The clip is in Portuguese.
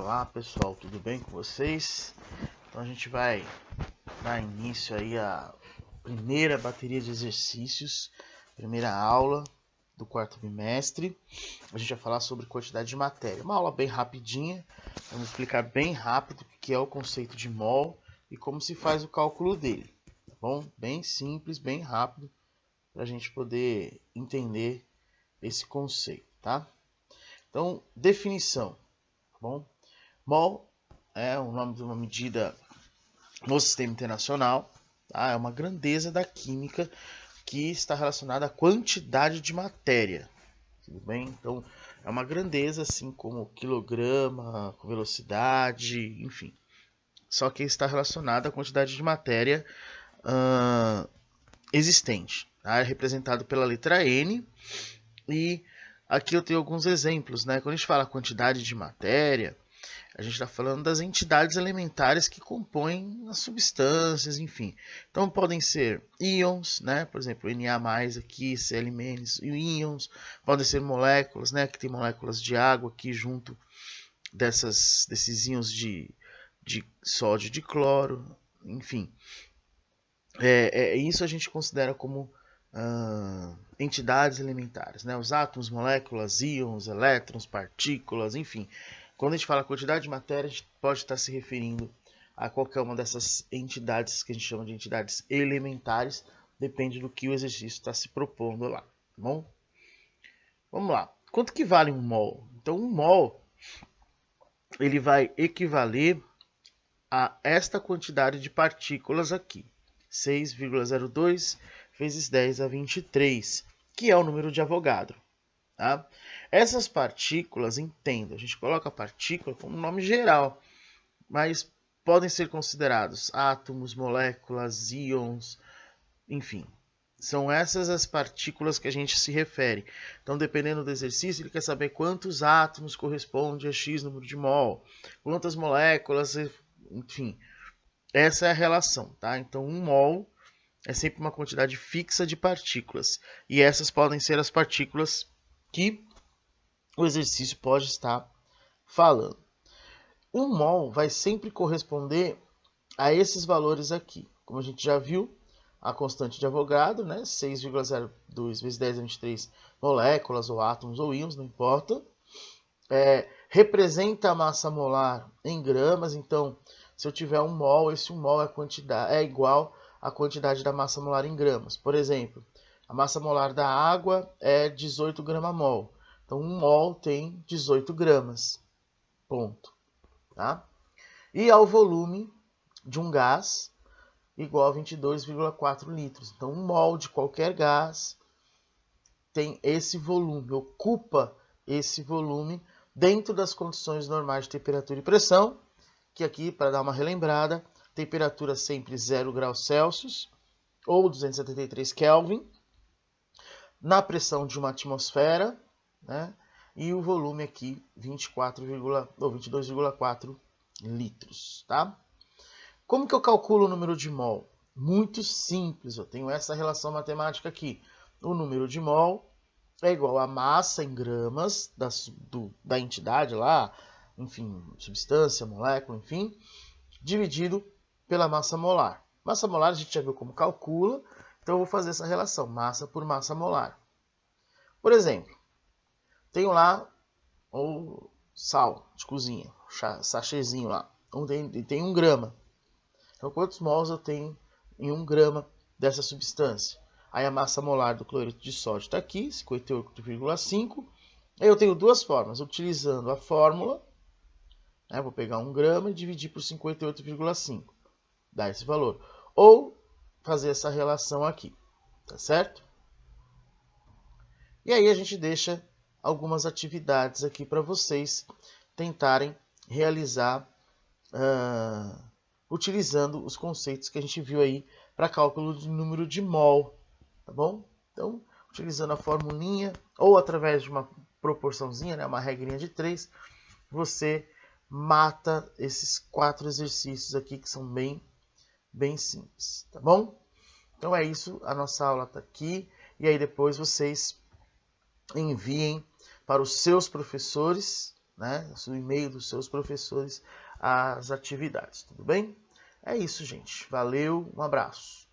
Olá pessoal, tudo bem com vocês? Então a gente vai dar início aí à primeira bateria de exercícios, primeira aula do quarto bimestre. A gente vai falar sobre quantidade de matéria, uma aula bem rapidinha, vamos explicar bem rápido o que é o conceito de mol e como se faz o cálculo dele, tá bom? Bem simples, bem rápido, para a gente poder entender esse conceito, tá? Então, definição, tá bom? Mol é o nome de uma medida no sistema internacional, tá? É uma grandeza da química que está relacionada à quantidade de matéria, tudo bem? Então, é uma grandeza assim como quilograma, velocidade, enfim. Só que está relacionada à quantidade de matéria existente, tá? É representado pela letra N e aqui eu tenho alguns exemplos, né? Quando a gente fala quantidade de matéria, a gente está falando das entidades elementares que compõem as substâncias, enfim. Então podem ser íons, né? Por exemplo, Na+ aqui, Cl-, íons. Podem ser moléculas, né? Que tem moléculas de água aqui junto desses íons de sódio e de cloro, enfim. Isso a gente considera como entidades elementares, né? Os átomos, moléculas, íons, elétrons, partículas, enfim. Quando a gente fala quantidade de matéria, a gente pode estar se referindo a qualquer uma dessas entidades que a gente chama de entidades elementares, depende do que o exercício está se propondo lá, tá bom? Vamos lá. Quanto que vale um mol? Então, um mol ele vai equivaler a esta quantidade de partículas aqui, 6,02 vezes 10 a 23, que é o número de Avogadro. Tá? Essas partículas, entenda, a gente coloca a partícula como nome geral, mas podem ser considerados átomos, moléculas, íons, enfim. São essas as partículas que a gente se refere. Então, dependendo do exercício, ele quer saber quantos átomos corresponde a X número de mol, quantas moléculas, enfim. Essa é a relação, tá? Então, um mol é sempre uma quantidade fixa de partículas. E essas podem ser as partículas que o exercício pode estar falando. Um mol vai sempre corresponder a esses valores aqui. Como a gente já viu, a constante de Avogadro, né? 6,02 vezes 10 a 23 moléculas ou átomos ou íons, não importa. Representa a massa molar em gramas, então se eu tiver um mol, esse 1 mol é igual à quantidade da massa molar em gramas. Por exemplo, a massa molar da água é 18 grama-mol. Então, 1 mol tem 18 gramas. Ponto. Tá? E ao volume de um gás igual a 22,4 litros. Então, 1 mol de qualquer gás tem esse volume, ocupa esse volume dentro das condições normais de temperatura e pressão, que aqui, para dar uma relembrada, temperatura sempre 0 graus Celsius ou 273 Kelvin, na pressão de uma atmosfera, né? E o volume aqui 22,4 litros, tá? Como que eu calculo o número de mol? Muito simples, eu tenho essa relação matemática aqui. O número de mol é igual a massa em gramas da entidade lá, enfim, substância, molécula, enfim, dividido pela massa molar. Massa molar a gente já viu como calcula, então eu vou fazer essa relação, massa por massa molar. Por exemplo, tenho lá o sal de cozinha, sachêzinho lá, tem 1 grama. Então, quantos mols eu tenho em 1 grama dessa substância? Aí a massa molar do cloreto de sódio está aqui, 58,5. Aí eu tenho duas formas, utilizando a fórmula, né, vou pegar 1 grama e dividir por 58,5, dá esse valor. Ou fazer essa relação aqui, tá certo? E aí a gente deixa algumas atividades aqui para vocês tentarem realizar utilizando os conceitos que a gente viu aí para cálculo do número de mol, tá bom? Então, utilizando a formulinha ou através de uma proporçãozinha, né, uma regrinha de 3, você mata esses 4 exercícios aqui que são bem simples, tá bom? Então é isso, a nossa aula está aqui e aí depois vocês enviem para os seus professores, né, no e-mail dos seus professores as atividades, tudo bem? É isso, gente. Valeu, um abraço.